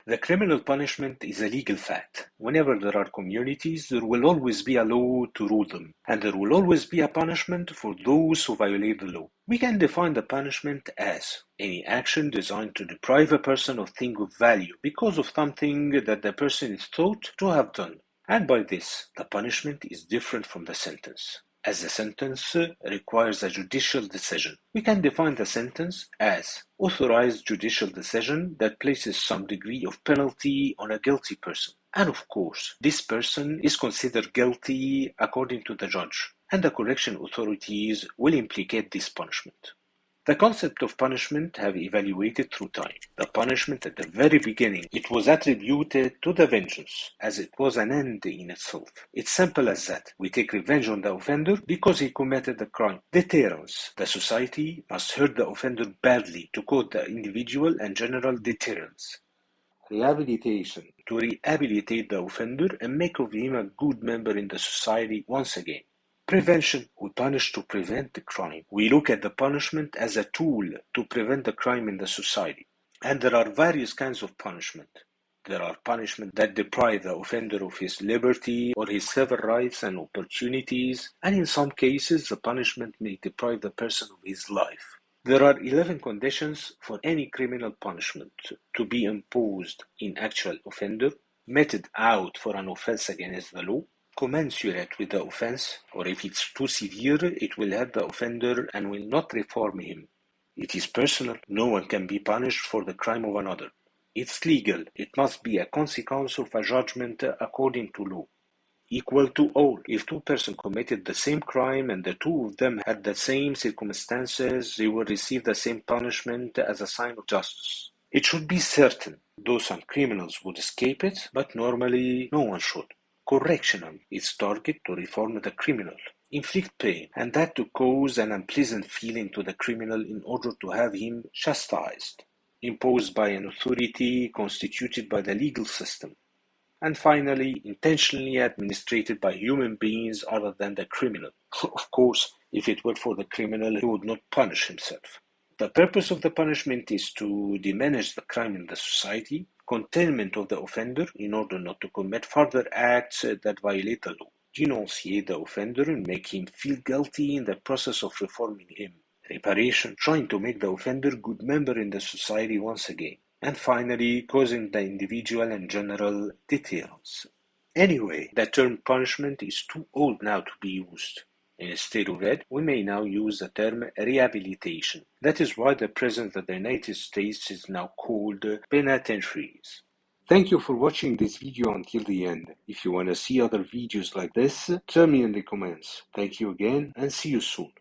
The criminal punishment is a legal fact. Whenever there are communities, there will always be a law to rule them, and there will always be a punishment for those who violate the law. We can define the punishment as any action designed to deprive a person of thing of value because of something that the person is thought to have done. And by this, the punishment is different from the sentence, as the sentence requires a judicial decision. We can define the sentence as authorized judicial decision that places some degree of penalty on a guilty person. And of course, this person is considered guilty according to the judge, and the correction authorities will implicate this punishment. The concept of punishment have evaluated through time. The punishment at the very beginning, it was attributed to the vengeance, as it was an end in itself. It's simple as that. We take revenge on the offender because he committed the crime. Deterrence. The society must hurt the offender badly to cause the individual and general deterrence. Rehabilitation. To rehabilitate the offender and make of him a good member in the society once again. Prevention. We punish to prevent the crime. We look at the punishment as a tool to prevent the crime in the society. And there are various kinds of punishment. There are punishment that deprive the offender of his liberty or his civil rights and opportunities, and in some cases the punishment may deprive the person of his life. There are 11 conditions for any criminal punishment to be imposed in actual offender, meted out for an offense against the law, commensurate with the offense, or if it's too severe, it will hurt the offender and will not reform him. It is personal. No one can be punished for the crime of another. It's legal. It must be a consequence of a judgment according to law. Equal to all. If two persons committed the same crime and the two of them had the same circumstances, they will receive the same punishment as a sign of justice. It should be certain, though some criminals would escape it, but normally no one should. Correctional. Its target to reform the criminal, inflict pain, and that to cause an unpleasant feeling to the criminal in order to have him chastised, imposed by an authority constituted by the legal system. And finally, intentionally administered by human beings other than the criminal. Of course, if it were for the criminal, he would not punish himself. The purpose of the punishment is to diminish the crime in the society, containment of the offender in order not to commit further acts that violate the law, denunciate the offender and make him feel guilty in the process of reforming him, reparation, trying to make the offender a good member in the society once again, and finally causing the individual and general deterrence. Anyway, the term punishment is too old now to be used. Instead of it, we may now use the term rehabilitation. That is why the President of the United States is now called penitentiaries. Thank you for watching this video until the end. If you want to see other videos like this, tell me in the comments. Thank you again and see you soon.